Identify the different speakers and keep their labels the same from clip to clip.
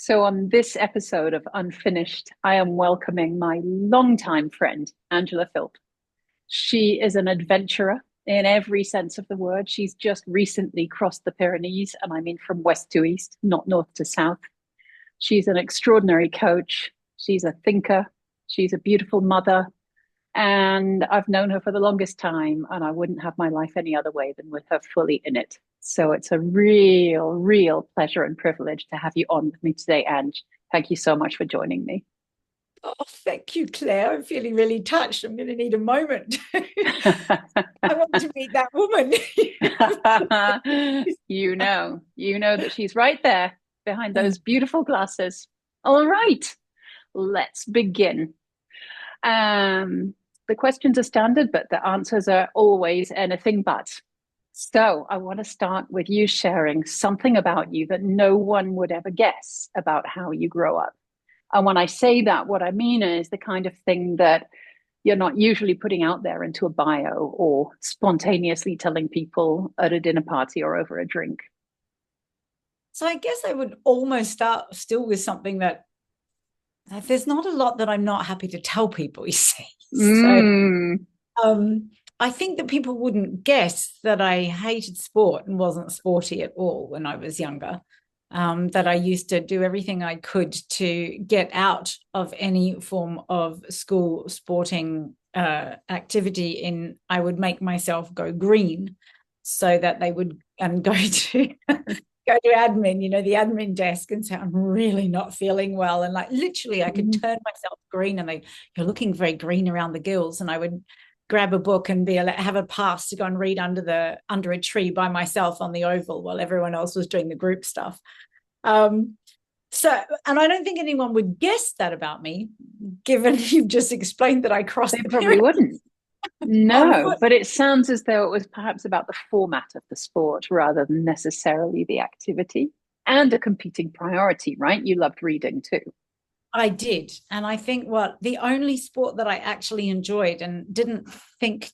Speaker 1: So, on this episode of Unfinished, I am welcoming my longtime friend, Angela Philp. She is an adventurer in every sense of the word. She's just recently crossed the Pyrenees, and I mean from west to east, not north to south. She's an extraordinary coach. She's a thinker. She's a beautiful mother. And I've known her for the longest time, and I wouldn't have my life any other way than with her fully in it. So it's a real pleasure and privilege to have you on with me today, Ange. Thank you so much for joining me.
Speaker 2: Oh, thank you, Claire. I'm feeling really touched. I'm going to need a moment. I want to meet that woman.
Speaker 1: you know that she's right there behind those beautiful glasses. All right, let's begin. Um, the questions are standard, but the answers are always anything but. So I want to start with you sharing something about you that no one would ever guess about how you grow up. And when I say that, what I mean is the kind of thing that you're not usually putting out there into a bio or spontaneously telling people at a dinner party or over a drink.
Speaker 2: So I guess I would almost start still with something that there's not a lot that I'm not happy to tell people, you see. So
Speaker 1: Mm.
Speaker 2: I think that people wouldn't guess that I hated sport and wasn't sporty at all when I was younger. That I used to do everything I could to get out of any form of school sporting activity in. I would make myself go green so that they would and go to go to admin, the admin desk, and say, I'm really not feeling well. And like literally I could turn myself green and you're looking very green around the gills. And I would grab a book and have a pass to go and read under a tree by myself on the oval while everyone else was doing the group stuff. And I don't think anyone would guess that about me, given you've just explained that I crossed
Speaker 1: They
Speaker 2: the
Speaker 1: probably
Speaker 2: Pyrenees.
Speaker 1: wouldn't. No, but it sounds as though it was perhaps about the format of the sport rather than necessarily the activity and a competing priority, right? You loved reading too.
Speaker 2: I did. And I think the only sport that I actually enjoyed and didn't think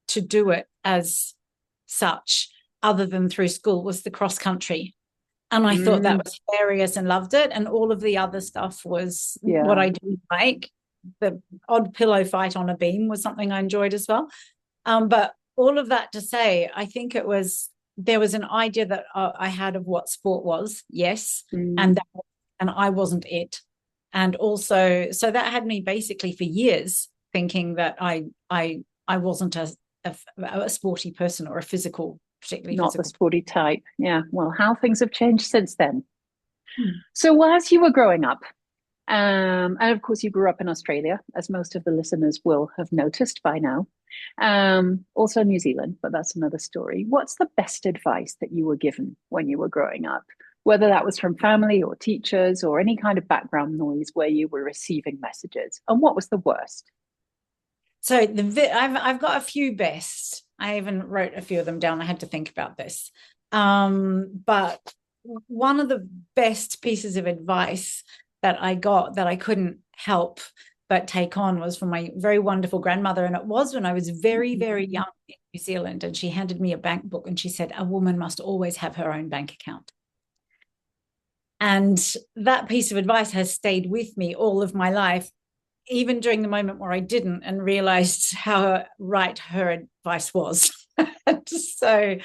Speaker 2: to do it as such, other than through school, was the cross country. And I thought that was hilarious and loved it. And all of the other stuff was what I didn't like. The odd pillow fight on a beam was something I enjoyed as well. But all of that to say, I think there was an idea that I had of what sport was, yes, and I wasn't it. And also, so that had me basically for years thinking that I wasn't a sporty person or a physical, particularly
Speaker 1: Not the
Speaker 2: physical.
Speaker 1: sporty type. Yeah. Well, how things have changed since then. So, as you were growing up, and of course, you grew up in Australia, as most of the listeners will have noticed by now. Also New Zealand, but that's another story. What's the best advice that you were given when you were growing up? Whether that was from family or teachers or any kind of background noise where you were receiving messages. And what was the worst?
Speaker 2: So I've got a few best. I even wrote a few of them down. I had to think about this. But one of the best pieces of advice that I got that I couldn't help but take on was from my very wonderful grandmother. And it was when I was very, very young in New Zealand. And she handed me a bank book and she said, a woman must always have her own bank account. And that piece of advice has stayed with me all of my life, even during the moment where I didn't, and realized how right her advice was. So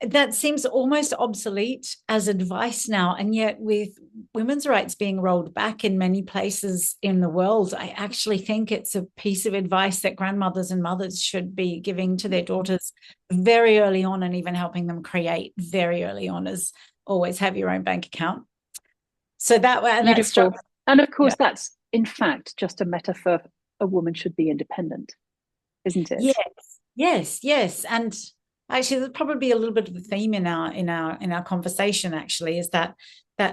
Speaker 2: that seems almost obsolete as advice now. And yet with women's rights being rolled back in many places in the world, I actually think it's a piece of advice that grandmothers and mothers should be giving to their daughters very early on, and even helping them create very early on, as always have your own bank account. So that struck.
Speaker 1: Beautiful. And of course, that's in fact just a metaphor. A woman should be independent, isn't it?
Speaker 2: Yes. And actually, there's probably a little bit of a theme in our conversation. Actually, is that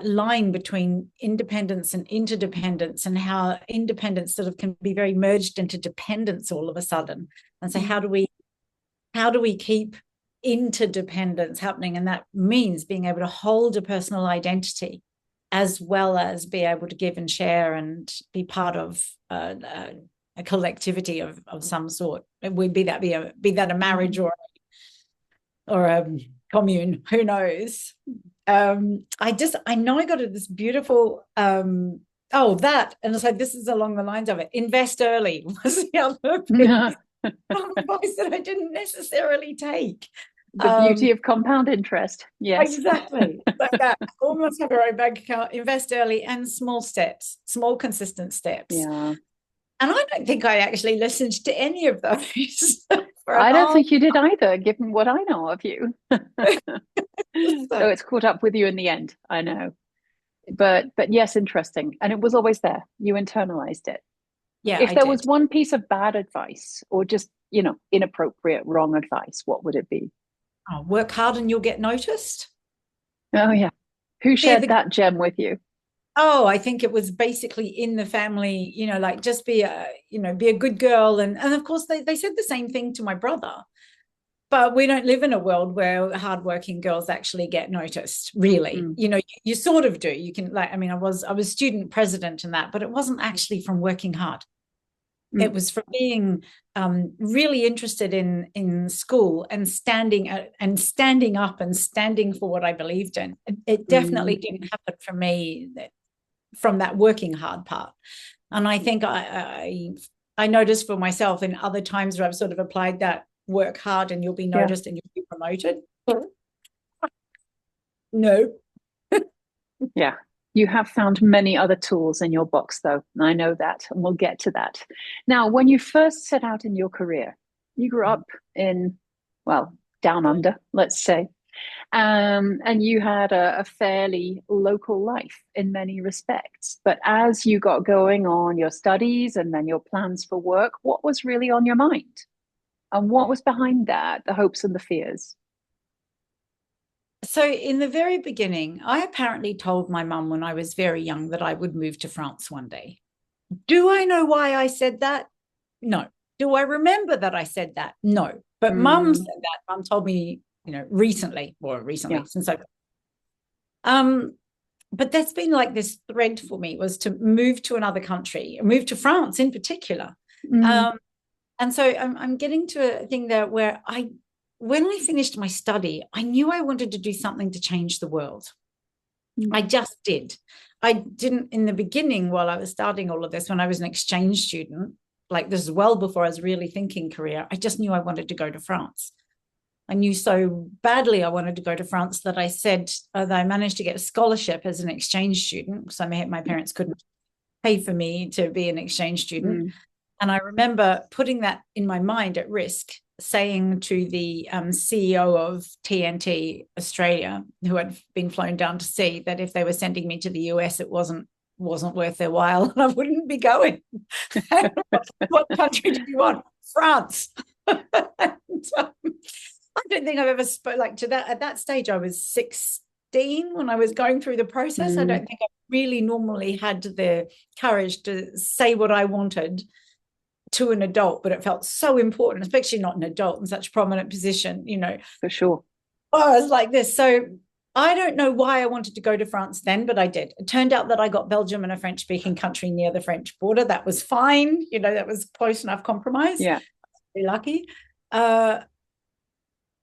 Speaker 2: line between independence and interdependence, and how independence sort of can be very merged into dependence all of a sudden. And so, how do we keep interdependence happening? And that means being able to hold a personal identity, as well as be able to give and share and be part of a collectivity of some sort. Be that a marriage or a commune, who knows? I know I got this beautiful that, and it's like, this is along the lines of it. Invest early was the other piece of advice that I didn't necessarily take.
Speaker 1: The beauty of compound interest. Yes.
Speaker 2: Exactly. Like that. Almost have your own bank account, invest early, and small steps, small consistent steps.
Speaker 1: Yeah.
Speaker 2: And I don't think I actually listened to any of those.
Speaker 1: I don't think you did either, given what I know of you. So it's caught up with you in the end, I know. But yes, interesting. And it was always there. You internalized it.
Speaker 2: Yeah,
Speaker 1: If
Speaker 2: I
Speaker 1: there was
Speaker 2: did.
Speaker 1: one piece of bad advice or just, inappropriate, wrong advice, what would it be?
Speaker 2: Oh, work hard and you'll get noticed.
Speaker 1: Oh, yeah. Who
Speaker 2: Yeah,
Speaker 1: shared that gem with you?
Speaker 2: I think it was basically in the family, like just be a good girl. And of course they said the same thing to my brother. But we don't live in a world where hardworking girls actually get noticed, really.
Speaker 1: Mm.
Speaker 2: You sort of do. You can, like, I mean, I was student president in that, but it wasn't actually from working hard. It was from being really interested in school and standing up and standing for what I believed in. It definitely didn't happen for me from that working hard part. And I think I noticed for myself in other times where I've sort of applied that work hard and you'll be noticed and you'll be promoted. No.
Speaker 1: Yeah. You have found many other tools in your box, though. I know that, and we'll get to that. Now, when you first set out in your career, you grew up in, well, down under, let's say, and you had a fairly local life in many respects. But as you got going on your studies and then your plans for work, what was really on your mind? And what was behind that, the hopes and the fears?
Speaker 2: So in the very beginning, I apparently told my mum when I was very young that I would move to France one day. Do I know why I said that? No. Do I remember that I said that? No. But mum said that. Mum told me, recently, since I but that's been like this thread for me, was to move to another country, move to France in particular. And so I'm getting to a thing there where when I finished my study, I knew I wanted to do something to change the world. I just did. I didn't in the beginning, while I was starting all of this, when I was an exchange student, like this is well before I was really thinking career, I just knew I wanted to go to France. I knew so badly I wanted to go to France that I said that I managed to get a scholarship as an exchange student, because my parents couldn't pay for me to be an exchange student. And I remember putting that in my mind at risk, saying to the CEO of TNT Australia, who had been flown down to see, that if they were sending me to the US, it wasn't worth their while, and I wouldn't be going. What country do you want? France. And, I don't think I've ever spoke to that. At that stage, I was 16 when I was going through the process. I don't think I really normally had the courage to say what I wanted to an adult, but it felt so important, especially not an adult in such a prominent position,
Speaker 1: For sure.
Speaker 2: Oh, I was like this. So I don't know why I wanted to go to France then, but I did. It turned out that I got Belgium and a French-speaking country near the French border. That was fine. That was close enough compromise.
Speaker 1: Yeah.
Speaker 2: Very lucky.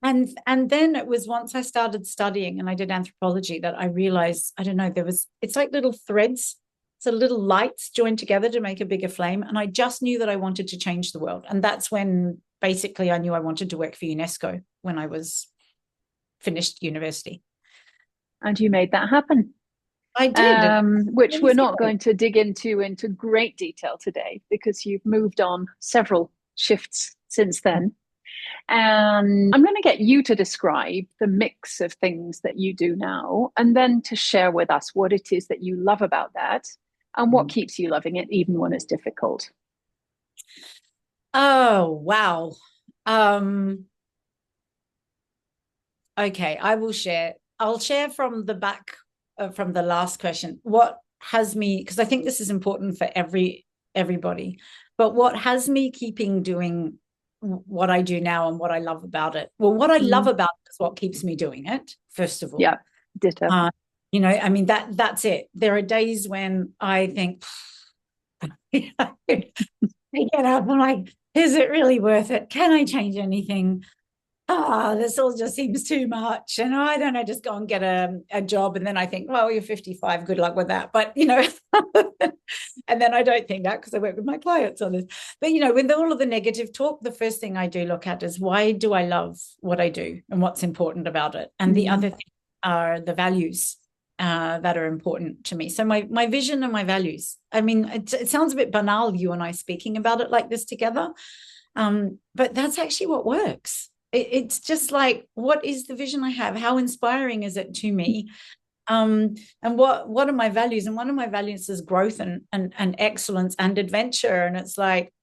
Speaker 2: And then it was once I started studying and I did anthropology that I realized, I don't know, it's like little threads. So little lights joined together to make a bigger flame. And I just knew that I wanted to change the world. And that's when basically I knew I wanted to work for UNESCO when I was finished university.
Speaker 1: And you made that happen.
Speaker 2: I did.
Speaker 1: Which we're not going to dig into great detail today, because you've moved on several shifts since then. And I'm going to get you to describe the mix of things that you do now, and then to share with us what it is that you love about that and what keeps you loving it, even when it's difficult.
Speaker 2: Oh, wow. Okay, I will share. I'll share from the back, from the last question. What has me, because I think this is important for everybody, but what has me keeping doing what I do now and what I love about it? Well, what I love about it is what keeps me doing it, first of all.
Speaker 1: Yeah, ditto.
Speaker 2: I mean, that's it. There are days when I think, I get up, I'm like, is it really worth it? Can I change anything? this all just seems too much. And I don't know, just go and get a job. And then I think, well, you're 55, good luck with that. But, and then I don't think that because I work with my clients on this. But, with all of the negative talk, the first thing I do look at is why do I love what I do and what's important about it? And the other thing are the values that are important to me. So my vision and my values. I mean, it sounds a bit banal, you and I speaking about it like this together. But that's actually what works. It's just like, what is the vision I have? How inspiring is it to me? And what are my values? And one of my values is growth and excellence and adventure. And it's like,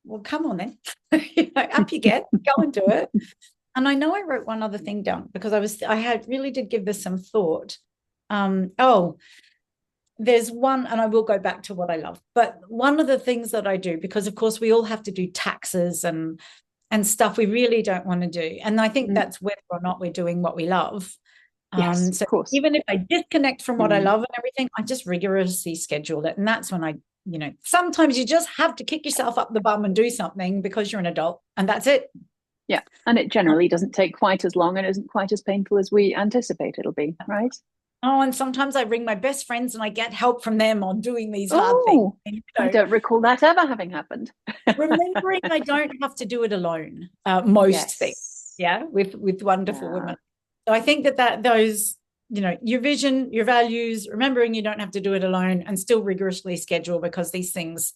Speaker 2: well, come on then. Up you get, go and do it. And I know I wrote one other thing down because I really did give this some thought. There's one, and I will go back to what I love, but one of the things that I do, because of course we all have to do taxes and stuff we really don't want to do. And I think that's whether or not we're doing what we love.
Speaker 1: Yes,
Speaker 2: So
Speaker 1: of course.
Speaker 2: even if I disconnect from what I love and everything, I just rigorously schedule it. And that's when sometimes you just have to kick yourself up the bum and do something because you're an adult, and that's it.
Speaker 1: Yeah. And it generally doesn't take quite as long and isn't quite as painful as we anticipate it'll be, right?
Speaker 2: Oh, and sometimes I ring my best friends and I get help from them on doing these hard things.
Speaker 1: I don't recall that ever having happened.
Speaker 2: Remembering I don't have to do it alone, most things, with wonderful women. So I think that those, your vision, your values, remembering you don't have to do it alone and still rigorously schedule, because these things,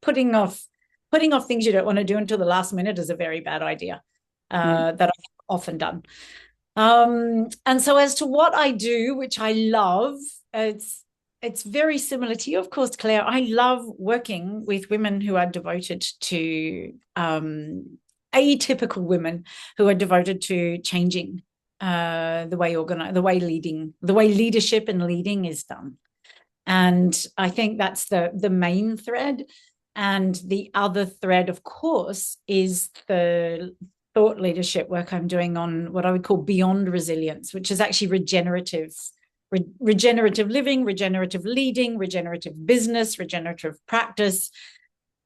Speaker 2: putting off things you don't want to do until the last minute is a very bad idea that I've often done. And so as to what I do, which I love, it's very similar to you, of course, Claire. I love working with women who are devoted to atypical women who are devoted to changing the way leadership and leading is done. And I think that's the main thread. And the other thread, of course, is the thought leadership work I'm doing on what I would call beyond resilience, which is actually regenerative living, regenerative leading, regenerative business, regenerative practice,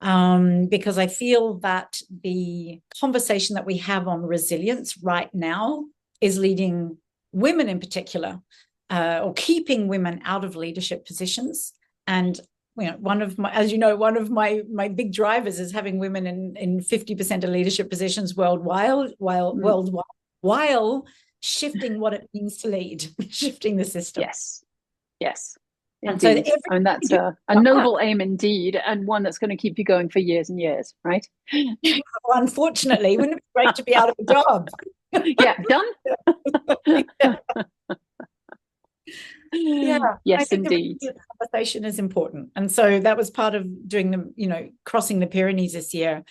Speaker 2: because I feel that the conversation that we have on resilience right now is leading women in particular, or keeping women out of leadership positions. And one of my big drivers is having women in 50% of leadership positions worldwide, while shifting what it means to lead, shifting the system.
Speaker 1: Yes. Indeed. And that's a noble aim indeed, and one that's going to keep you going for years and years, right?
Speaker 2: Well, unfortunately, wouldn't it be great to be out of a job?
Speaker 1: Yeah, done. Yes,
Speaker 2: I think
Speaker 1: indeed.
Speaker 2: The conversation is important. And so that was part of doing crossing the Pyrenees this year,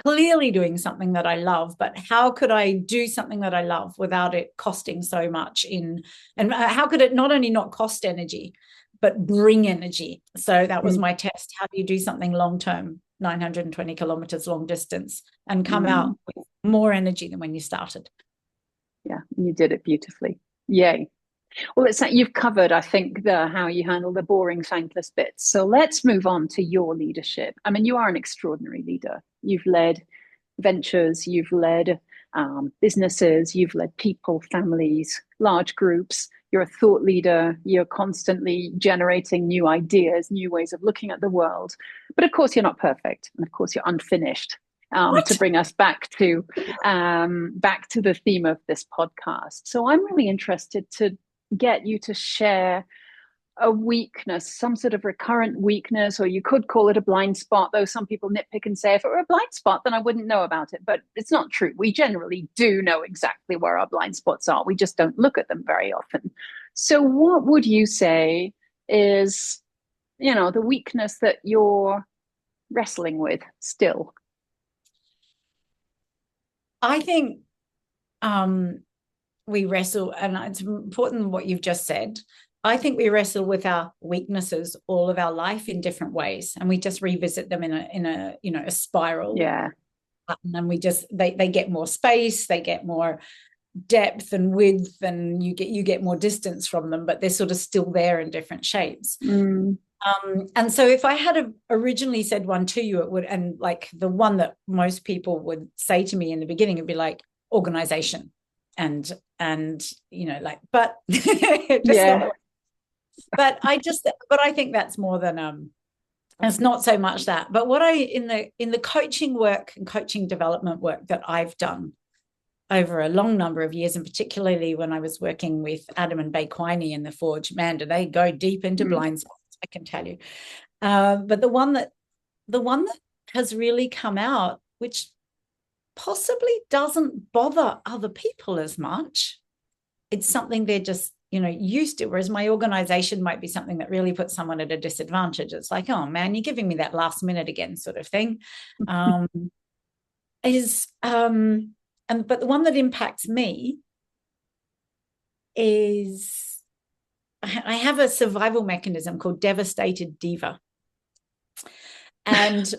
Speaker 2: clearly doing something that I love, but how could I do something that I love without it costing so much and how could it not only not cost energy, but bring energy? So that was my test. How do you do something long-term, 920 kilometers long distance, and come out with more energy than when you started?
Speaker 1: Yeah, you did it beautifully. Yay. Well, it's like you've covered, I think, how you handle the boring, thankless bits. So let's move on to your leadership. I mean, you are an extraordinary leader. You've led ventures, you've led businesses, you've led people, families, large groups. You're a thought leader. You're constantly generating new ideas, new ways of looking at the world. But of course, you're not perfect. And of course, you're unfinished. To bring us back to the theme of this podcast. So I'm really interested to get you to share a weakness, some sort of recurrent weakness, or you could call it a blind spot, though some people nitpick and say if it were a blind spot, then I wouldn't know about it. But it's not true. We generally do know exactly where our blind spots are. We just don't look at them very often. So what would you say is, the weakness that you're wrestling with still?
Speaker 2: I think we wrestle, and it's important what you've just said. I think we wrestle with our weaknesses all of our life in different ways, and we just revisit them in a spiral.
Speaker 1: Yeah.
Speaker 2: And we just they get more space, they get more depth and width, and you get more distance from them, but they're sort of still there in different shapes. And so if I had originally said one to you, it would, and like the one that most people would say to me in the beginning, it'd be like, organization and like, but just
Speaker 1: Yeah.
Speaker 2: not, but I think that's more than it's not so much that, but what I in the coaching work and coaching development work that I've done over a long number of years, and particularly when I was working with Adam and Bay Quiney in the Forge, man, do they go deep into blind spots, I can tell you. But the one that has really come out, which possibly doesn't bother other people as much, it's something they're just used to, whereas my organization might be something that really puts someone at a disadvantage. It's like, oh man, you're giving me that last minute again sort of thing. But the one that impacts me is I have a survival mechanism called devastated diva. And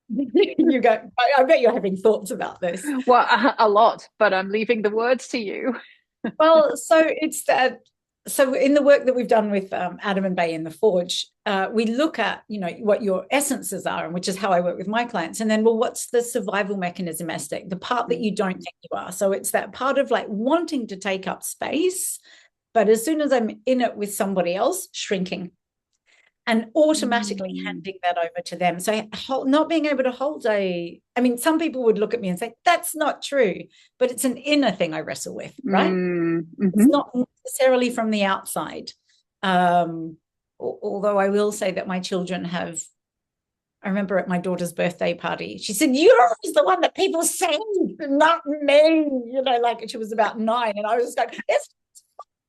Speaker 2: you go, I bet you're having thoughts about this.
Speaker 1: Well, a lot, but I'm leaving the words to you.
Speaker 2: Well, so it's that. So in the work that we've done with Adam and Bay in the Forge, we look at, what your essences are, and which is how I work with my clients. And then, well, what's the survival mechanism aspect, the part that you don't think you are? So it's that part of like wanting to take up space, but as soon as I'm in it with somebody else, shrinking and automatically handing that over to them. So not being able to hold some people would look at me and say, that's not true, but it's an inner thing I wrestle with, right? It's not necessarily from the outside. Although I will say that my children have, I remember at my daughter's birthday party, she said, you're always the one that people say, not me, like she was about 9. And I was like, yes.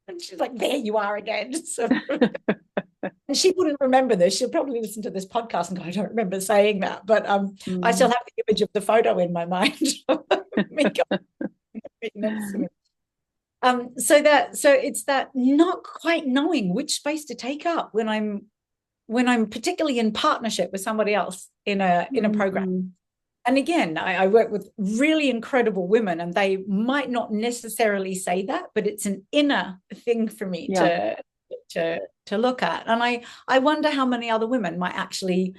Speaker 2: And she's like, there you are again. So, and she wouldn't remember this. She'll probably listen to this podcast and go, I don't remember saying that. But I still have the image of the photo in my mind. So it's that not quite knowing which space to take up when I'm particularly in partnership with somebody else in a program. And again, I work with really incredible women, and they might not necessarily say that, but it's an inner thing for me to look at. And I wonder how many other women might actually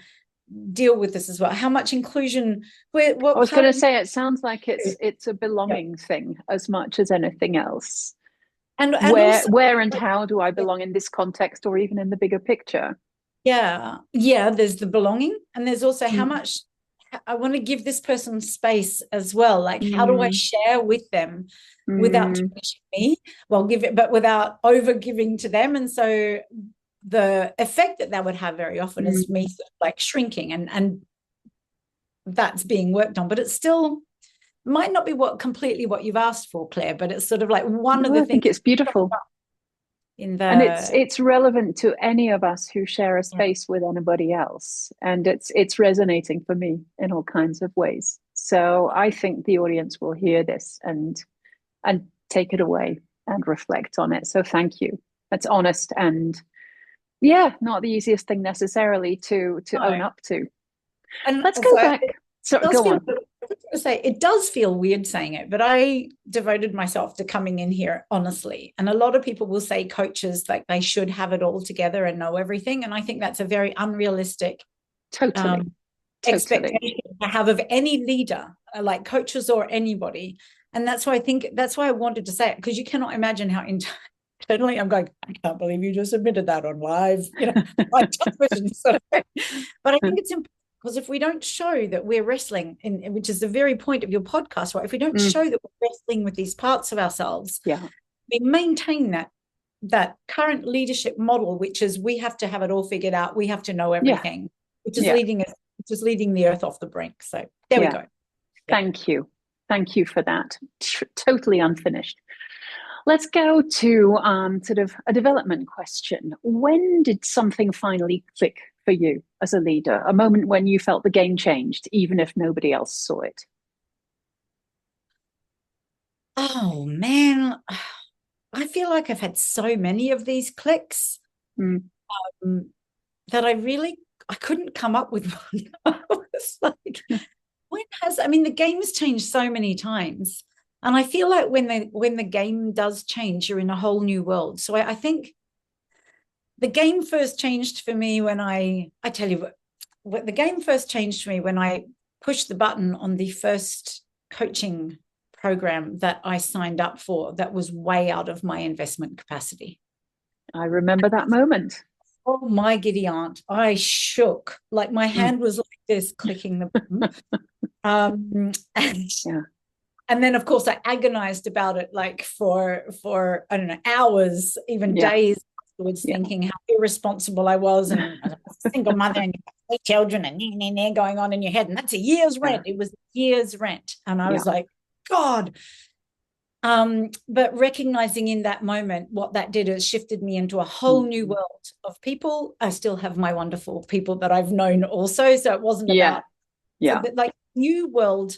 Speaker 2: deal with this as well. How much inclusion? I
Speaker 1: was going to say, it sounds like it's a belonging thing as much as anything else. And where and how do I belong in this context, or even in the bigger picture?
Speaker 2: Yeah. There's the belonging, and there's also how much I want to give this person space as well. Like, how do I share with them without diminishing me? Well, give it, but without over giving to them. And so the effect that would have very often is me sort of like shrinking, and that's being worked on. But it still might not be completely what you've asked for, Claire. But it's sort of like one of the things. I
Speaker 1: think it's beautiful. And it's relevant to any of us who share a space with anybody else, and it's resonating for me in all kinds of ways. So I think the audience will hear this and take it away and reflect on it. So thank you. That's honest, and not the easiest thing necessarily to own up to. And let's go back. So go on.
Speaker 2: It does feel weird saying it, but I devoted myself to coming in here honestly. And a lot of people will say coaches, like, they should have it all together and know everything. And I think that's a very unrealistic expectation to have of any leader, like coaches or anybody. And that's why I wanted to say it, because you cannot imagine how internally I'm going, I can't believe you just admitted that on live, sort of thing. But I think it's important. Because if we don't show that we're wrestling, which is the very point of your podcast, right? If we don't show that we're wrestling with these parts of ourselves, we maintain that current leadership model, which is we have to have it all figured out, we have to know everything, which is leading the earth off the brink. So there we go.
Speaker 1: Thank you for that. Totally unfinished. Let's go to sort of a development question. When did something finally click for you as a leader? A moment when you felt the game changed, even if nobody else saw it?
Speaker 2: Oh, man. I feel like I've had so many of these clicks that I couldn't come up with one. I was like, the game's changed so many times. And I feel like when the game does change, you're in a whole new world. So I think the game first changed for me when I tell you what the game first changed for me when I push the button on the first coaching program that I signed up for that was way out of my investment capacity.
Speaker 1: I remember that moment.
Speaker 2: Oh, my giddy aunt, I shook. Like my hand was like this, clicking the button. And then, of course, I agonized about it like for I don't know, hours, even days afterwards, thinking how irresponsible I was, and I was a single mother and you have 8 children and going on in your head, and that's a year's rent. It was a year's rent, and I was like, God. But recognizing in that moment what that did is shifted me into a whole new world of people. I still have my wonderful people that I've known also, so it wasn't about so that, like, new world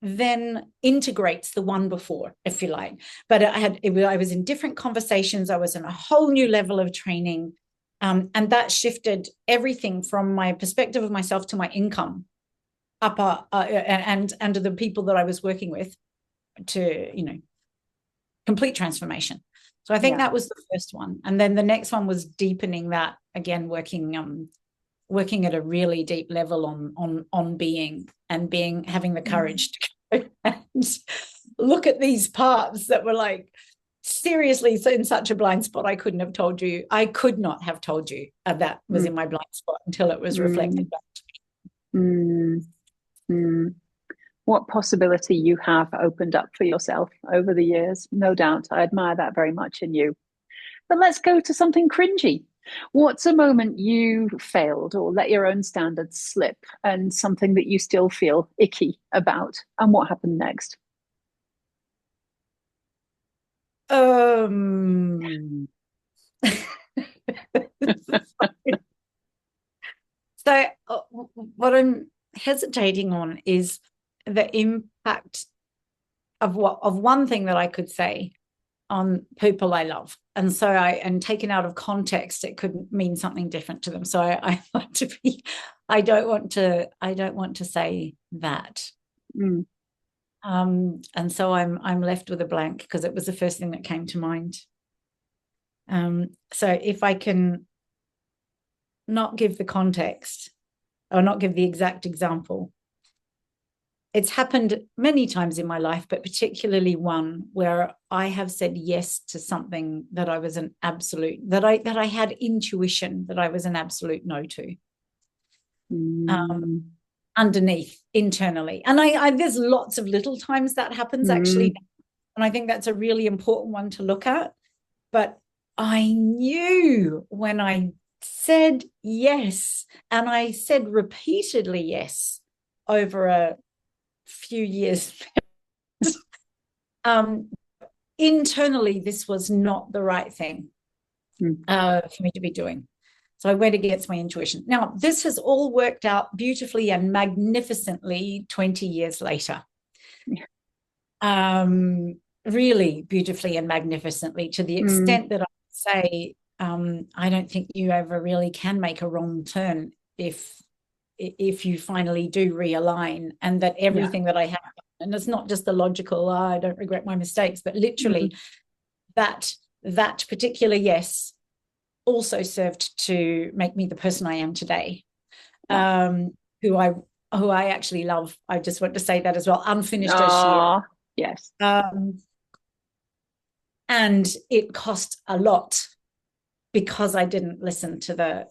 Speaker 2: then integrates the one before, if you like. But I was in different conversations. I was in a whole new level of training, and that shifted everything from my perspective of myself to my income, and to the people that I was working with, to complete transformation. So I think that was the first one, and then the next one was deepening that again, working at a really deep level on being, having the courage to go and look at these parts that were like seriously in such a blind spot. I could not have told you that was in my blind spot until it was reflected back to
Speaker 1: me. What possibility you have opened up for yourself over the years, no doubt. I admire that very much in you. But let's go to something cringy. What's a moment you failed or let your own standards slip, and something that you still feel icky about, and what happened next?
Speaker 2: So what I'm hesitating on is the impact of one thing that I could say on people I love. And so and taken out of context, it could mean something different to them. So I want to be, I don't want to say that. And so I'm left with a blank because it was the first thing that came to mind. So if I can not give the context or not give the exact example, it's happened many times in my life, but particularly one where I have said yes to something that I was an absolute, that I had intuition that I was an absolute no to. Underneath, internally. And I there's lots of little times that happens actually. And I think that's a really important one to look at. But I knew when I said yes, and I said repeatedly yes over a few years, internally, this was not the right thing for me to be doing. So I went against my intuition. Now, this has all worked out beautifully and magnificently 20 years later. Really beautifully and magnificently, to the extent that I say, I don't think you ever really can make a wrong turn if you finally do realign, and that everything that I have, and it's not just the logical, I don't regret my mistakes, but literally that particular yes also served to make me the person I am today, who I actually love. I just want to say that as well, unfinished as she is.
Speaker 1: Yes.
Speaker 2: And it cost a lot because I didn't listen to the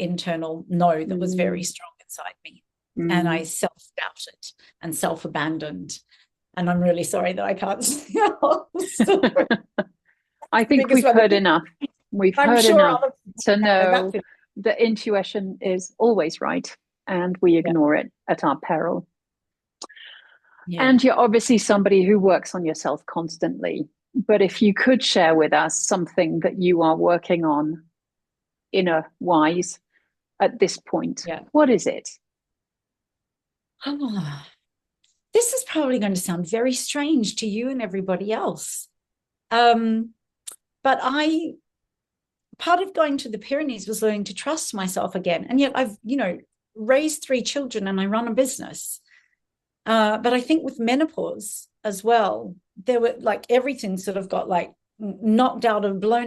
Speaker 2: internal no that was very strong inside me. And I self-doubted and self-abandoned. And I'm really sorry that I can't
Speaker 1: I think we've heard enough. We've heard enough to know that intuition is always right, and we ignore it at our peril. And you're obviously somebody who works on yourself constantly. But if you could share with us something that you are working on inner wise at this point, what is it?
Speaker 2: This is probably going to sound very strange to you and everybody else. But part of going to the Pyrenees was learning to trust myself again. And yet I've, raised 3 children and I run a business. But I think with menopause as well, there were like everything sort of got like blown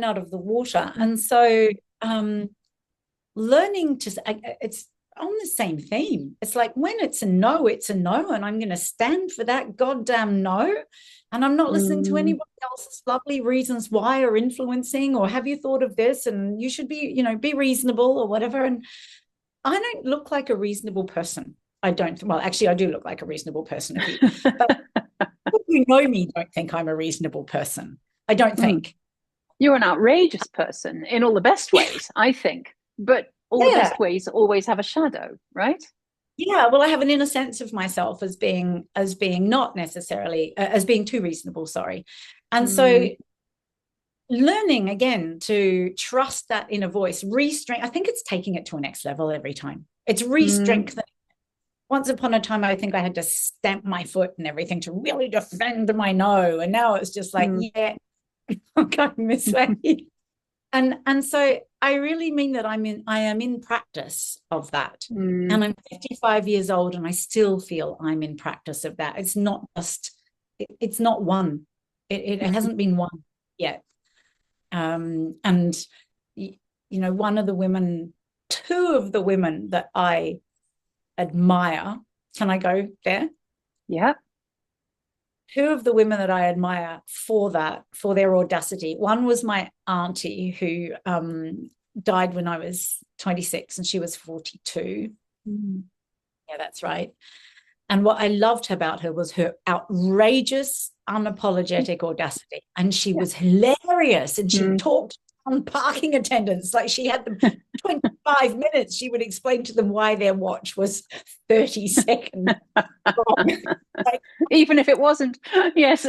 Speaker 2: out of the water. And so learning to, on the same theme. It's like when it's a no, and I'm going to stand for that goddamn no. And I'm not listening to anyone else's lovely reasons why or influencing or have you thought of this and you should be, be reasonable or whatever. And I don't look like a reasonable person. I don't. Well, actually, I do look like a reasonable person. But people who know me don't think I'm a reasonable person. I don't think.
Speaker 1: You're an outrageous person in all the best ways, I think. But all the best ways always have a shadow, right?
Speaker 2: Yeah, well, I have an inner sense of myself as being not necessarily as being too reasonable, sorry. And so learning again to trust that inner voice, I think it's taking it to a next level every time. It's re-strengthening. Once upon a time, I think I had to stamp my foot and everything to really defend my no. And now it's just like, yeah, I'm going this way. And so I really mean that I am in practice of that. And I'm 55 years old and I still feel I'm in practice of that. It's not one. It hasn't been one yet. And two of the women that I admire, can I go there?
Speaker 1: Yeah.
Speaker 2: Two of the women that I admire for their audacity. One was my auntie who died when I was 26 and she was 42. Yeah, that's right. And what I loved about her was her outrageous, unapologetic audacity. And she was hilarious. And she talked on parking attendants like she had them 25 minutes. She would explain to them why their watch was 30 seconds wrong.
Speaker 1: Even if it wasn't. Yes.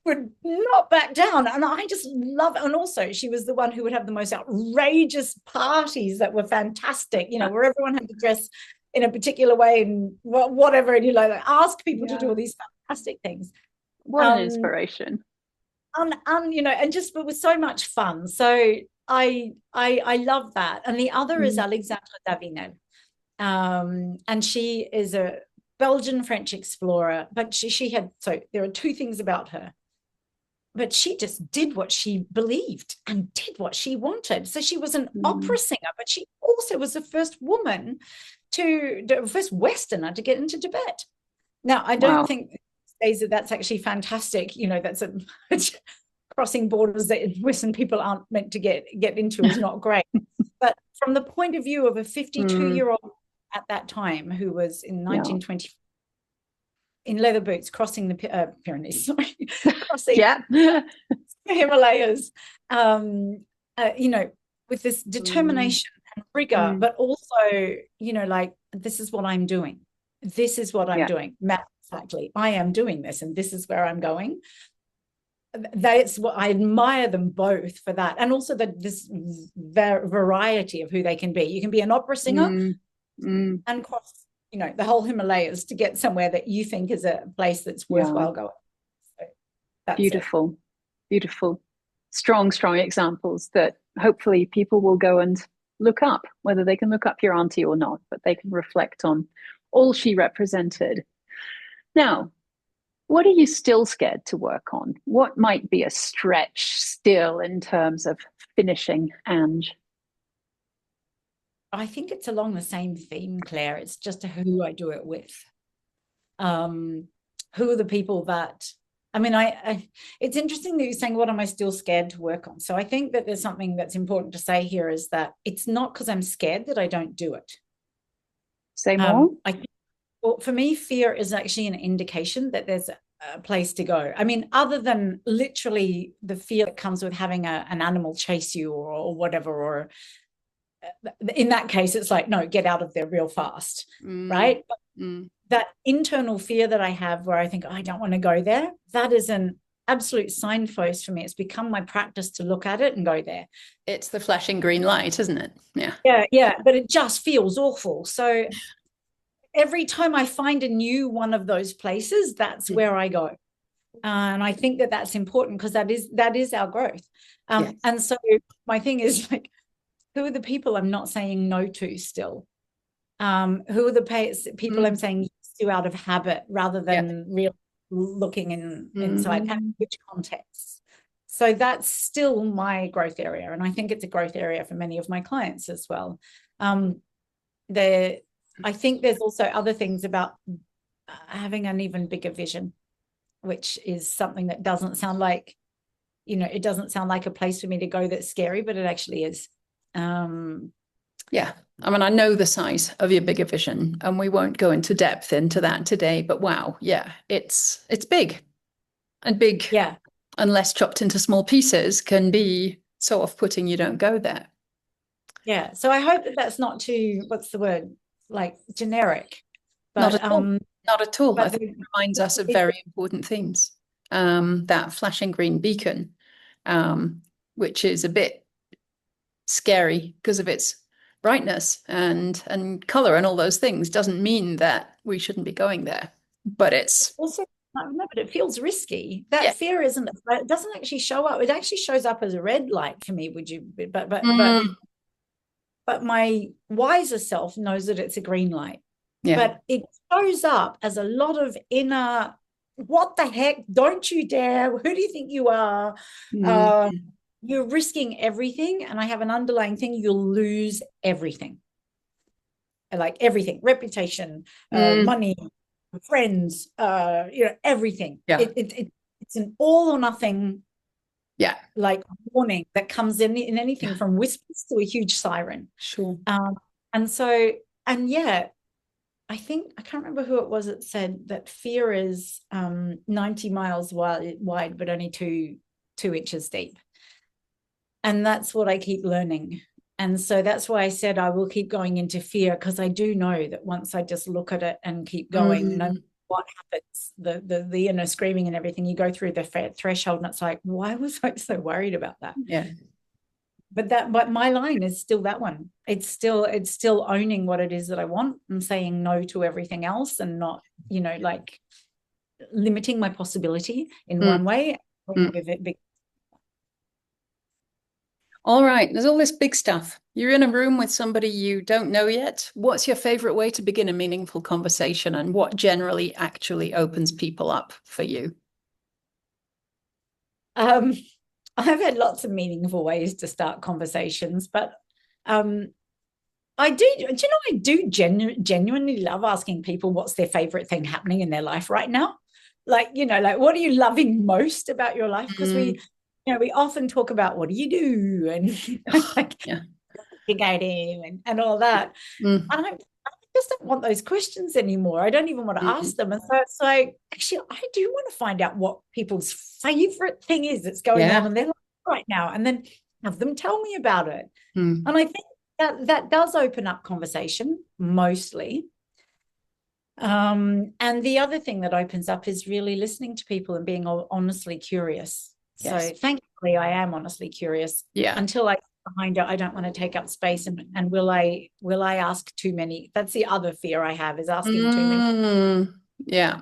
Speaker 2: Would not back down. And I just love it. And also she was the one who would have the most outrageous parties that were fantastic, where everyone had to dress in a particular way and whatever, and ask people to do all these fantastic things.
Speaker 1: What an inspiration.
Speaker 2: And just it was so much fun. So I love that. And the other is Alexandra Davinel. And she is a Belgian French explorer, but there are two things about her. But she just did what she believed and did what she wanted. So she was an opera singer, but she also was the first woman first Westerner to get into Tibet. Now, I don't think that's actually fantastic. That's crossing borders that Western people aren't meant to get into is not great. But from the point of view of a 52-year-old at that time who was in 1920 in leather boots crossing the Pyrenees, crossing the Himalayas, with this determination and rigor, but also, this is what I'm doing. This is what I'm doing. Matter of factly, I am doing this, and this is where I'm going. That's what I admire them both for that, and also this variety of who they can be. You can be an opera singer and cross the whole Himalayas to get somewhere that you think is a place that's worthwhile going. So that's
Speaker 1: beautiful. Strong examples that hopefully people will go and look up, whether they can look up your auntie or not, but they can reflect on all she represented. Now, what are you still scared to work on? What might be a stretch still in terms of finishing Ange?
Speaker 2: I think it's along the same theme, Claire. It's just who I do it with. Who are the people that, it's interesting that you're saying, what am I still scared to work on? So I think that there's something that's important to say here is that it's not because I'm scared that I don't do it.
Speaker 1: Say more.
Speaker 2: Well, for me, fear is actually an indication that there's a place to go. Other than literally the fear that comes with having an animal chase you or whatever, or in that case, it's like, no, get out of there real fast, right? But that internal fear that I have where I think, I don't want to go there, that is an absolute signpost for me. It's become my practice to look at it and go there.
Speaker 3: It's the flashing green light, isn't it?
Speaker 2: Yeah, but it just feels awful. So every time I find a new one of those places, that's where I go. And I think that that's important because that is our growth. And so my thing is like, who are the people I'm not saying no to still? Who are the people I'm saying yes to out of habit rather than real looking inside? And which contexts? So that's still my growth area. And I think it's a growth area for many of my clients as well. There, I think there's also other things about having an even bigger vision, which is something that doesn't sound like, it doesn't sound like a place for me to go that's scary, but it actually is.
Speaker 3: Yeah. I mean, I know the size of your bigger vision, and we won't go into depth into that today, but wow, yeah, it's big. And big,
Speaker 2: yeah,
Speaker 3: unless chopped into small pieces, can be so off-putting you don't go there.
Speaker 2: yeah. So I hope that that's not too, what's the word, like generic,
Speaker 3: Not
Speaker 2: but
Speaker 3: at all. Not at all. I
Speaker 2: but
Speaker 3: think it reminds us of very important things. That flashing green beacon, which is a bit scary because of its brightness and color and all those things, doesn't mean that we shouldn't be going there. But it's
Speaker 2: also, no, but it feels risky. That
Speaker 3: yeah.
Speaker 2: fear isn't, it doesn't actually show up. It actually shows up as a red light for me. Would you, but my wiser self knows that it's a green light.
Speaker 3: Yeah.
Speaker 2: But it shows up as a lot of inner, what the heck, don't you dare, who do you think you are? You're risking everything. And I have an underlying thing, you'll lose everything. Like everything, reputation, money, friends, everything.
Speaker 3: Yeah.
Speaker 2: It's an all or nothing,
Speaker 3: yeah,
Speaker 2: like warning that comes in anything from whispers to a huge siren.
Speaker 3: Sure.
Speaker 2: And so, and yeah, I think, I can't remember who it was that said that fear is 90 miles wide, but only two inches deep. And that's what I keep learning. And so that's why I said I will keep going into fear, because I do know that once I just look at it and keep going, no matter what happens, the inner screaming and everything, you go through the threshold and it's like, why was I so worried about that?
Speaker 3: Yeah.
Speaker 2: But my line is still that one. It's still owning what it is that I want and saying no to everything else, and not, like limiting my possibility in one way.
Speaker 3: All right, there's all this big stuff. You're in a room with somebody you don't know yet. What's your favorite way to begin a meaningful conversation, and what generally actually opens people up for you?
Speaker 2: I've had lots of meaningful ways to start conversations, but I do genuinely love asking people what's their favorite thing happening in their life right now. Like, like, what are you loving most about your life? Because we often talk about what do you do, and like and all that. And I just don't want those questions anymore. I don't even want to ask them. And so it's like, actually, I do want to find out what people's favorite thing is that's going on in their life right now, and then have them tell me about it. And I think that does open up conversation mostly. And the other thing that opens up is really listening to people and being honestly curious. Yes. So thankfully I am honestly curious.
Speaker 3: Yeah.
Speaker 2: Until I behind it, I don't want to take up space, and will I ask too many? That's the other fear I have, is asking too many.
Speaker 3: Yeah.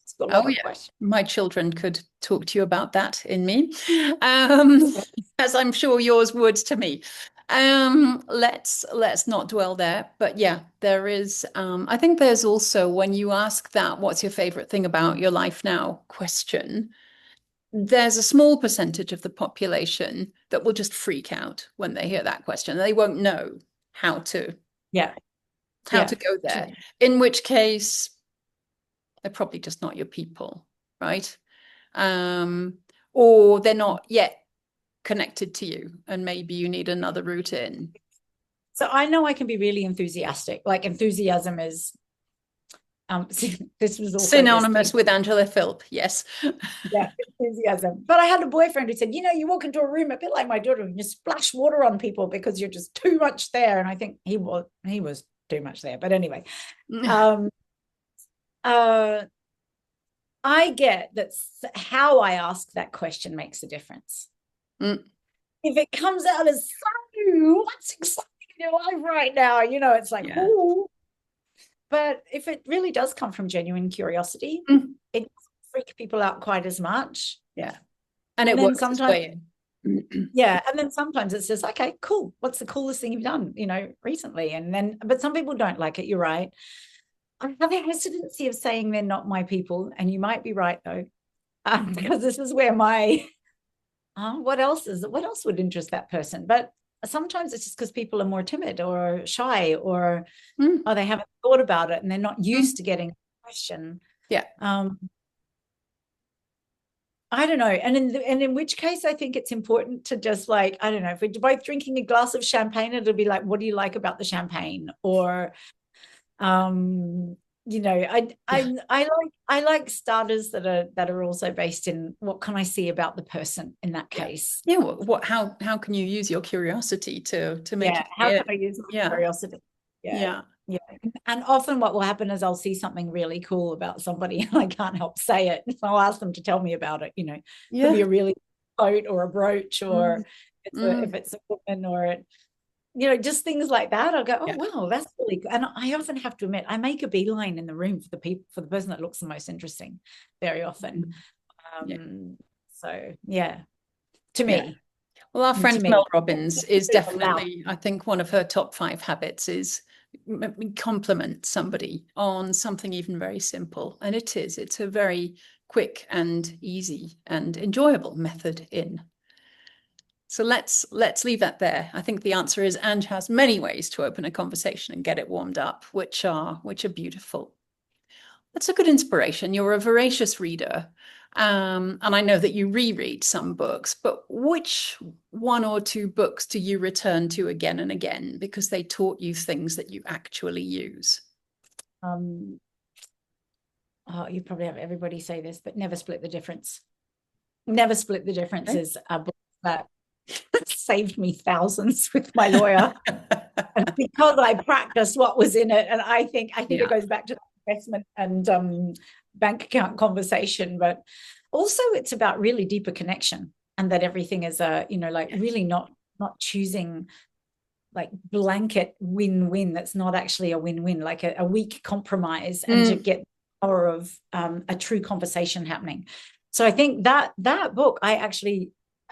Speaker 2: It's got a lot of questions.
Speaker 3: My children could talk to you about that in me, as I'm sure yours would to me. Let's not dwell there, but yeah, there is, I think there's also, when you ask that, what's your favorite thing about your life now question, there's a small percentage of the population that will just freak out when they hear that question. They won't know how to go there, in which case they're probably just not your people, right? Or they're not yet connected to you, and maybe you need another route in.
Speaker 2: So I know I can be really enthusiastic. Like, enthusiasm is this was also
Speaker 3: synonymous with Angela Philp. Yes.
Speaker 2: Yeah, enthusiasm. But I had a boyfriend who said, you walk into a room a bit like my daughter and you splash water on people because you're just too much there. And I think he was too much there. But anyway, I get that how I ask that question makes a difference. If it comes out as, so what's exciting in your life right now? It's like, oh. But if it really does come from genuine curiosity, it doesn't freak people out quite as much.
Speaker 3: Yeah. And it works sometimes.
Speaker 2: Yeah. And then sometimes it says, okay, cool. What's the coolest thing you've done, recently? But some people don't like it. You're right. I have a hesitancy of saying they're not my people. And you might be right, though, because this is where my, what else would interest that person? But sometimes it's just because people are more timid or shy, or
Speaker 3: Mm.
Speaker 2: they haven't thought about it and they're not used to getting a question.
Speaker 3: Yeah.
Speaker 2: I don't know. And in which case, I think it's important to just like, I don't know, if we're both drinking a glass of champagne, it'll be like, what do you like about the champagne? Or, you know, I like starters that are also based in what can I see about the person in that case.
Speaker 3: Yeah. How can you use your curiosity to make it
Speaker 2: how can I use my curiosity?
Speaker 3: Yeah.
Speaker 2: And often what will happen is I'll see something really cool about somebody and I can't help say it. So I'll ask them to tell me about it. You know, could be a really coat or a brooch, or if it's a woman, or you know, just things like that. I'll go, oh wow, that's really good. And I often have to admit, I make a beeline in the room for the person that looks the most interesting very often. So to me.
Speaker 3: Well, our friend Mel Robbins is definitely, I think, one of her top 5 habits is compliment somebody on something even very simple. And it's a very quick and easy and enjoyable method in. So let's leave that there. I think the answer is Ange has many ways to open a conversation and get it warmed up, which are beautiful. That's a good inspiration. You're a voracious reader. And I know that you reread some books, but which 1 or 2 books do you return to again and again because they taught you things that you actually use?
Speaker 2: You probably have everybody say this, but Never Split the Difference. Never Split the Difference is a book that saved me thousands with my lawyer because I practiced what was in it. And I think it goes back to the investment and bank account conversation, but also it's about really deeper connection, and that everything is really not choosing like blanket win-win. That's not actually a win-win, like a weak compromise, and to get the power of a true conversation happening. So I think that book I actually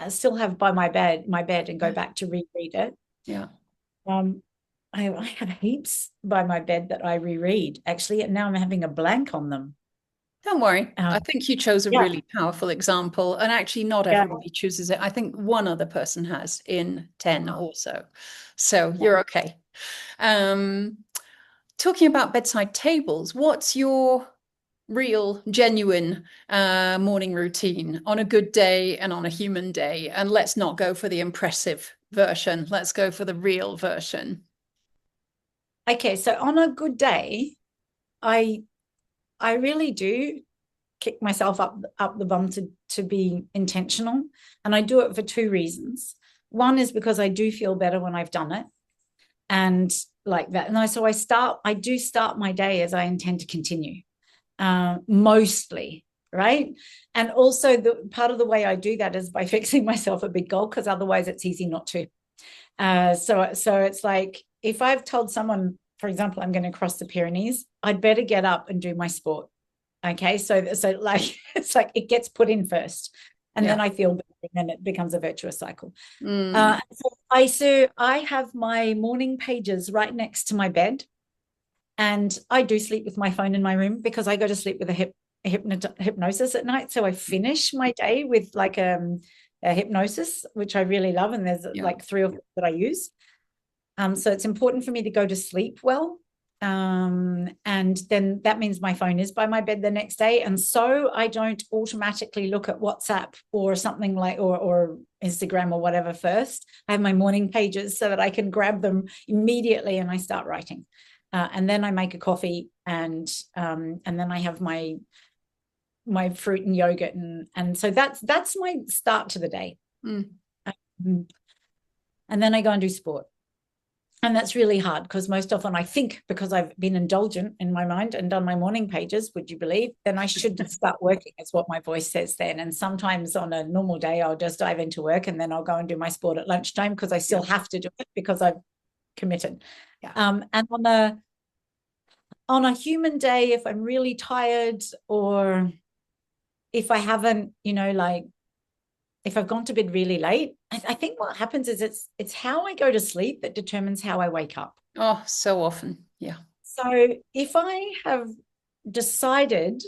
Speaker 2: still have by my bed and go back to reread it. I have heaps by my bed that I reread actually, and now I'm having a blank on them.
Speaker 3: Don't worry. I think you chose a really powerful example, and actually not everybody chooses it. I think one other person has in 10 also. So you're okay. Talking about bedside tables, what's your real, genuine morning routine on a good day and on a human day? And let's not go for the impressive version. Let's go for the real version.
Speaker 2: Okay, so on a good day, I really do kick myself up the bum to be intentional, and I do it for 2 reasons. One is because I do feel better when I've done it, and like that. And so I do start my day as I intend to continue, mostly, right? And also the part of the way I do that is by fixing myself a big goal, because otherwise it's easy not to. So it's like, if I've told someone, for example, I'm going to cross the Pyrenees, I'd better get up and do my sport. Okay, so like it's like it gets put in first, and then I feel better, and then it becomes a virtuous cycle. So I have my morning pages right next to my bed, and I do sleep with my phone in my room because I go to sleep with a hypnosis at night. So I finish my day with like a hypnosis, which I really love, and there's like 3 or 4 that I use. So it's important for me to go to sleep well. And then that means my phone is by my bed the next day. And so I don't automatically look at WhatsApp or something like, or Instagram or whatever first. I have my morning pages so that I can grab them immediately and I start writing. And then I make a coffee, and then I have my fruit and yogurt. And so that's my start to the day. And then I go and do sport. And that's really hard, because most often I think, because I've been indulgent in my mind and done my morning pages, would you believe, then I should start working. It's what my voice says then. And sometimes on a normal day, I'll just dive into work, and then I'll go and do my sport at lunchtime, because I still have to do it because I've committed. And on a human day, if I'm really tired, or if I haven't, if I've gone to bed really late, I think what happens is it's how I go to sleep that determines how I wake up.
Speaker 3: Oh, so often.
Speaker 2: So if I have decided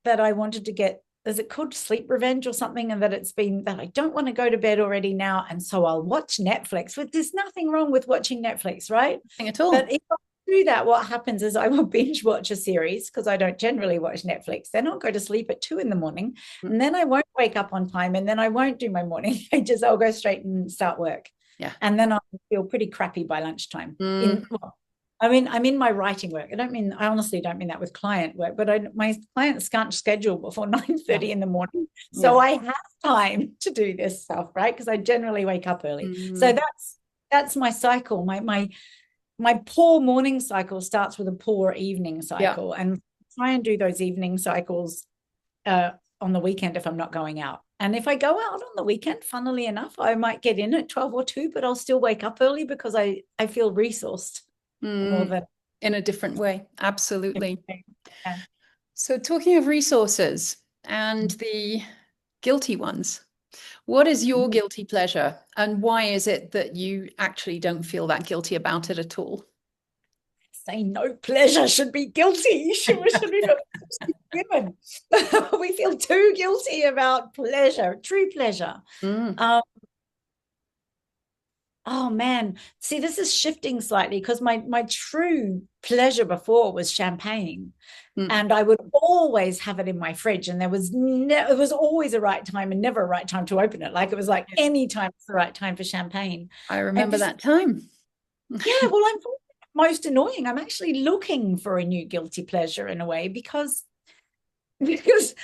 Speaker 2: that I wanted to get is it called sleep revenge or something? And that it's been that I don't want to go to bed already now. And so I'll watch Netflix. But there's nothing wrong with watching Netflix, right?
Speaker 3: Nothing at all.
Speaker 2: But if I do that, what happens is I will binge watch a series because I don't generally watch Netflix. Then I'll go to sleep at 2 a.m. and then I won't wake up on time, and then I won't do my morning pages. I'll go straight and start work.
Speaker 3: Yeah.
Speaker 2: And then I'll feel pretty crappy by lunchtime. I'm in my writing work. I honestly don't mean that with client work, but my clients can't schedule before 9:30 in the morning. So I have time to do this stuff, right? Because I generally wake up early. So that's my cycle. My poor morning cycle starts with a poor evening cycle. And try and do those evening cycles on the weekend if I'm not going out. And if I go out on the weekend, funnily enough, I might get in at 12 or 2, but I'll still wake up early because I feel resourced.
Speaker 3: In a different way. Absolutely.
Speaker 2: Yeah.
Speaker 3: So talking of resources and the guilty ones, what is your guilty pleasure, and why is it that you actually don't feel that guilty about it at all?
Speaker 2: Say no pleasure should be guilty. Should be given. We feel too guilty about pleasure, true pleasure. Oh man, see, this is shifting slightly because my true pleasure before was champagne, and I would always have it in my fridge, and it was always a right time and never a right time to open it. Like it was like any time it's the right time for champagne.
Speaker 3: I remember that time.
Speaker 2: Yeah, well, I'm most annoying. I'm actually looking for a new guilty pleasure in a way because with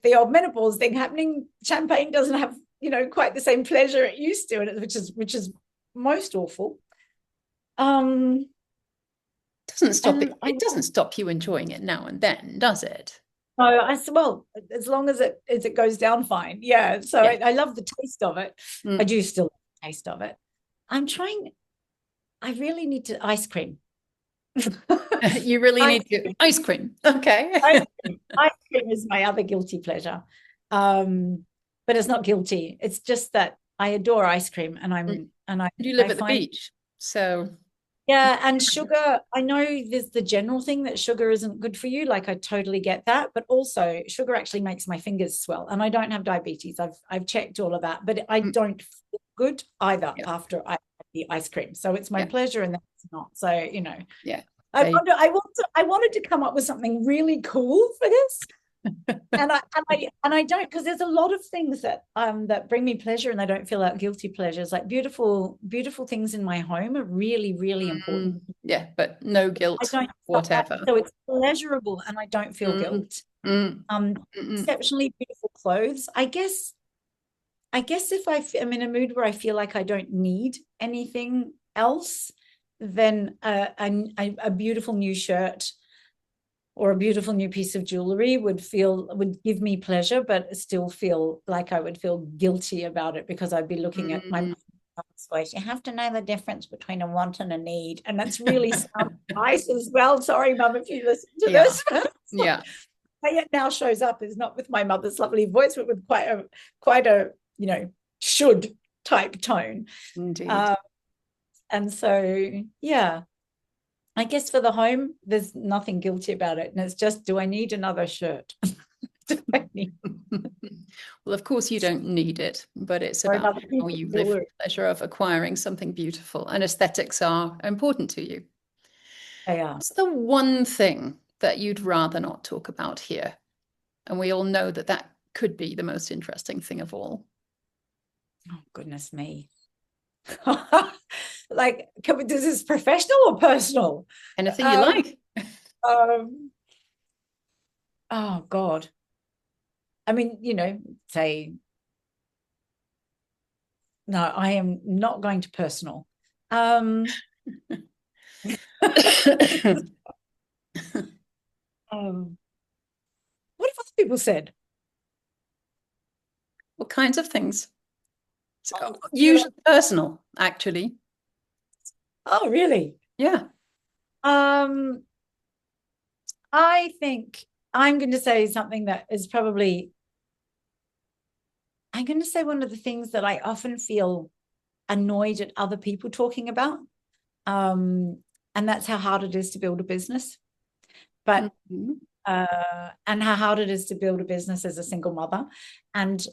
Speaker 2: the old menopause thing happening, champagne doesn't have quite the same pleasure it used to, which is most awful.
Speaker 3: Doesn't stop it doesn't stop you enjoying it now and then, does it?
Speaker 2: No, well, as long as it goes down fine. Yeah. So I love the taste of it. I do still love the taste of it. I really need to ice cream.
Speaker 3: You really need to ice cream. Okay.
Speaker 2: Ice cream is my other guilty pleasure. But it's not guilty. It's just that I adore ice cream, and
Speaker 3: you live at the beach, so
Speaker 2: yeah. And sugar, I know there's the general thing that sugar isn't good for you. Like I totally get that, but also sugar actually makes my fingers swell, and I don't have diabetes. I've checked all of that, but I don't feel good either after I have the ice cream. So it's my pleasure, and that's not. So I wanted to come up with something really cool for this. and I don't, because there's a lot of things that bring me pleasure and I don't feel like guilty pleasures. Like beautiful things in my home are really, really important.
Speaker 3: Yeah, but no guilt, whatever.
Speaker 2: So it's pleasurable and I don't feel guilt. Exceptionally beautiful clothes. I guess if I'm in a mood where I feel like I don't need anything else, then a beautiful new shirt or a beautiful new piece of jewelry would give me pleasure, but still feel like I would feel guilty about it because I'd be looking at my voice. You have to know the difference between a want and a need, and that's really sounds nice as well. Sorry, Mum, if you listen to this.
Speaker 3: Yeah.
Speaker 2: It now shows up is not with my mother's lovely voice, but with quite a should type tone.
Speaker 3: Indeed.
Speaker 2: And so I guess for the home, there's nothing guilty about it. And it's just, do I need another shirt?
Speaker 3: Well, of course you don't need it, but it's about how you live the pleasure of acquiring something beautiful, and aesthetics are important to you.
Speaker 2: They are.
Speaker 3: What's the one thing that you'd rather not talk about here? And we all know that could be the most interesting thing of all.
Speaker 2: Oh, goodness me. Like, this is professional or personal?
Speaker 3: Anything you like.
Speaker 2: Oh God. I mean, say no, I am not going to personal. What have other people said?
Speaker 3: What kinds of things? Usually personal, actually.
Speaker 2: Oh, really?
Speaker 3: Yeah.
Speaker 2: I think I'm going to say something that is probably, I'm going to say one of the things that I often feel annoyed at other people talking about. And that's how hard it is to build a business. But and how hard it is to build a business as a single mother. And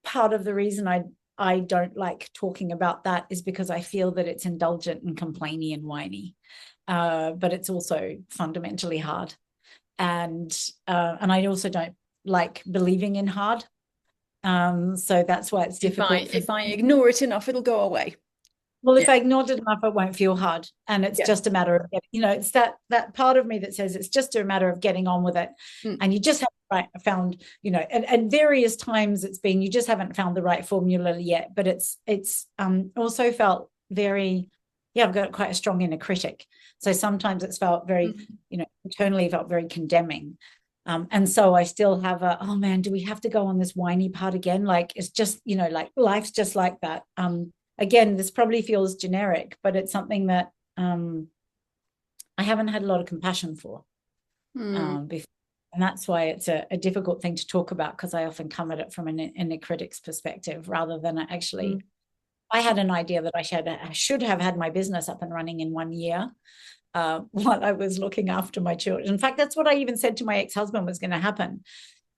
Speaker 2: part of the reason I don't like talking about that is because I feel that it's indulgent and complainy and whiny, but it's also fundamentally hard. And I also don't like believing in hard. So that's why it's difficult.
Speaker 3: If I ignore it enough, it'll go away.
Speaker 2: Well, if I ignored it enough, it won't feel hard. And it's just a matter of, it's that part of me that says it's just a matter of getting on with it. And you just haven't found, at various times it's been, you just haven't found the right formula yet. But it's also felt very, I've got quite a strong inner critic. So sometimes it's felt very, internally felt very condemning. And so I still have oh man, do we have to go on this whiny part again? Like, it's just, like life's just like that. Again, this probably feels generic, but it's something that I haven't had a lot of compassion for before. And that's why it's a difficult thing to talk about, because I often come at it from an inner critic's perspective rather than actually. I had an idea that I should have had my business up and running in 1 year while I was looking after my children. In fact, that's what I even said to my ex-husband was going to happen.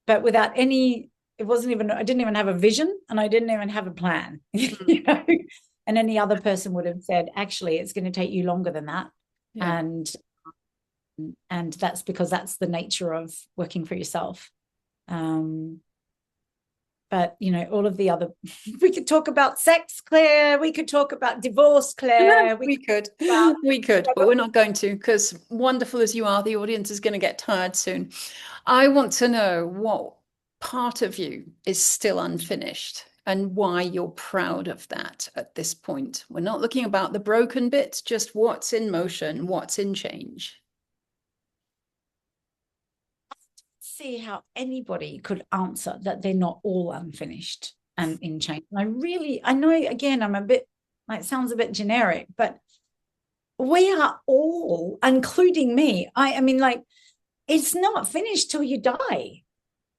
Speaker 2: But without any, I didn't even have a vision, and I didn't even have a plan. And any other person would have said, actually, it's going to take you longer than that. And that's because that's the nature of working for yourself. But, all of the other, we could talk about sex, Claire. We could talk about divorce, Claire.
Speaker 3: Yeah, we could, but we're not going to, because wonderful as you are, the audience is going to get tired soon. I want to know what part of you is still unfinished and why you're proud of that at this point. We're not looking about the broken bits, just what's in motion, what's in change.
Speaker 2: See how anybody could answer that they're not all unfinished and in change. And I know, again, I'm a bit, it sounds a bit generic, but we are all, including me. I mean, like, it's not finished till you die.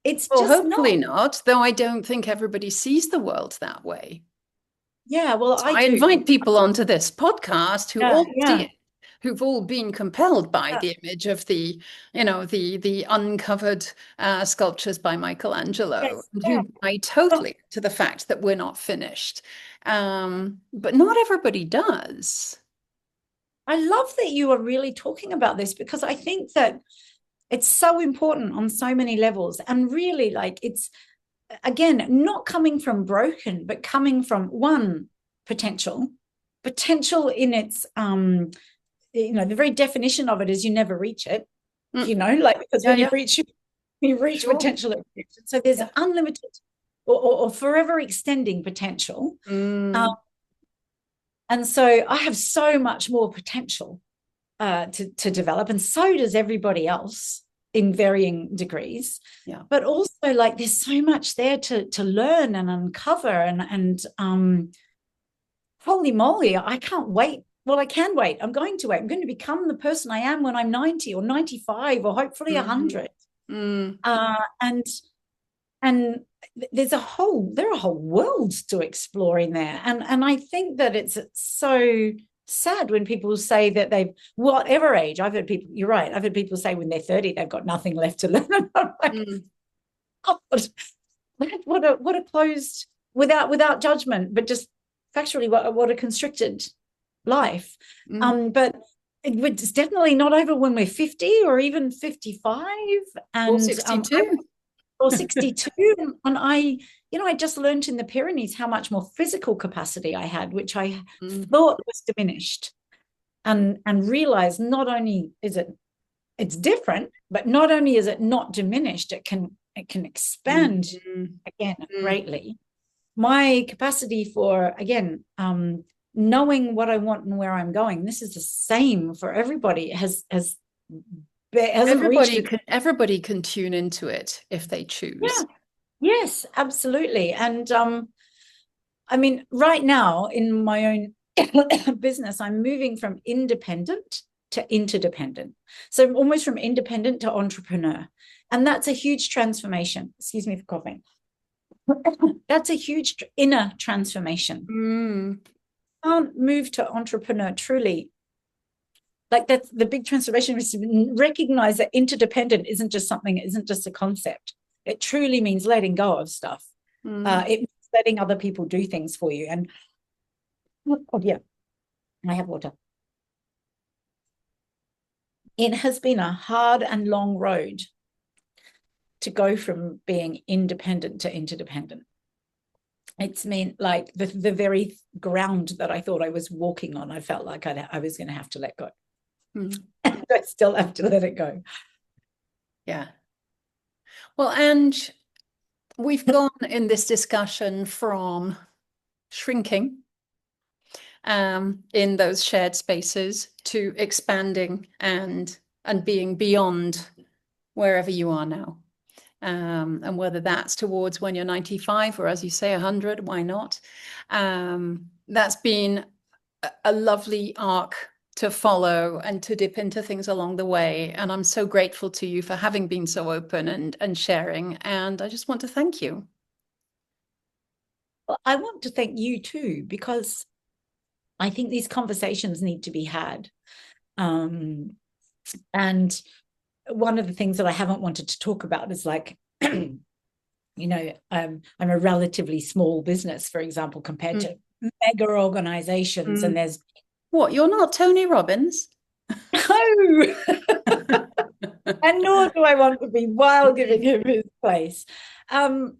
Speaker 2: It's just
Speaker 3: hopefully not, though I don't think everybody sees the world that way.
Speaker 2: Yeah, well,
Speaker 3: so I invite people onto this podcast who all see it, who've all been compelled by the image of the uncovered sculptures by Michelangelo, who buy totally to the fact that we're not finished. But not everybody does.
Speaker 2: I love that you are really talking about this, because I think that it's so important on so many levels. And really, like, it's, again, not coming from broken, but coming from one, potential in its the very definition of it is you never reach it, because when you reach potential. So there's unlimited or forever extending potential. And so I have so much more potential to develop, and so does everybody else in varying degrees. But also, like, there's so much there to learn and uncover, and holy moly, I can't wait. Well, I can wait. I'm going to wait. I'm going to become the person I am when I'm 90 or 95 or hopefully 100. And there are whole worlds to explore in there. And I think that it's so sad when people say that they've, whatever age, I've heard people, you're right, I've heard people say when they're 30, they've got nothing left to learn. And I'm like, what a closed, without judgment, but just factually, what a constricted life. But it's definitely not over when we're 50 or even 55 and
Speaker 3: or 62
Speaker 2: or 62. And I just learned in the Pyrenees how much more physical capacity I had, which I thought was diminished, and realized not only is it's different, but not only is it not diminished, it can expand again greatly. My capacity for, again, knowing what I want and where I'm going, this is the same for everybody.
Speaker 3: Everybody can tune into it if they choose.
Speaker 2: Yes, absolutely. And I mean, right now in my own business, I'm moving from independent to interdependent. So almost from independent to entrepreneur. And that's a huge transformation. Excuse me for coughing. That's a huge inner transformation. Can't move to entrepreneur truly Like that's the big transformation, is to recognize that interdependent isn't just something, it isn't just a concept. It truly means letting go of stuff. It means letting other people do things for you. And oh yeah, I have water. It has been a hard and long road to go from being independent to interdependent. It's mean like the very ground that I thought I was walking on, I felt like I was going to have to let go. And I still have to let it go.
Speaker 3: Yeah. Well, Ange, we've gone in this discussion from shrinking in those shared spaces to expanding and being beyond wherever you are now. And whether that's towards when you're 95 or, as you say, 100, why not? That's been a lovely arc to follow and to dip into things along the way. And I'm so grateful to you for having been so open and sharing. And I just want to thank you.
Speaker 2: Well, I want to thank you too, because I think these conversations need to be had. And one of the things that I haven't wanted to talk about is like, you know, I'm a relatively small business, for example, compared to mega organizations. And there's
Speaker 3: what, you're not Tony Robbins?
Speaker 2: No. And nor do I want to be while giving him his place. But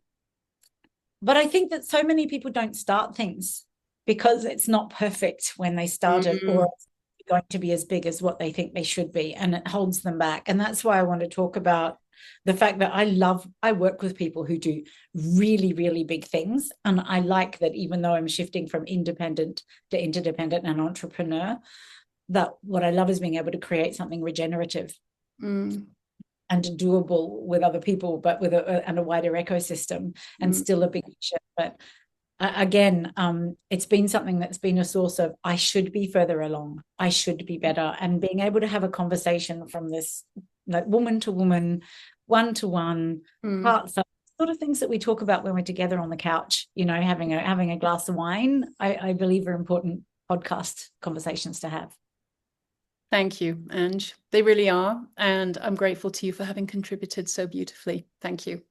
Speaker 2: I think that so many people don't start things because it's not perfect when they start it, or it's going to be as big as what they think they should be, and it holds them back. And that's why I want to talk about the fact that I work with people who do really, really big things. And I like that even though I'm shifting from independent to interdependent and entrepreneur, that what I love is being able to create something regenerative and doable with other people, but with a wider ecosystem, and still a big shift. But again, it's been something that's been a source of, I should be further along, I should be better, and being able to have a conversation from this, like, woman to woman, one to one, parts of sort of things that we talk about when we're together on the couch, you know, having a glass of wine, I believe are important podcast conversations to have.
Speaker 3: Thank you, Ange. They really are. And I'm grateful to you for having contributed so beautifully. Thank you.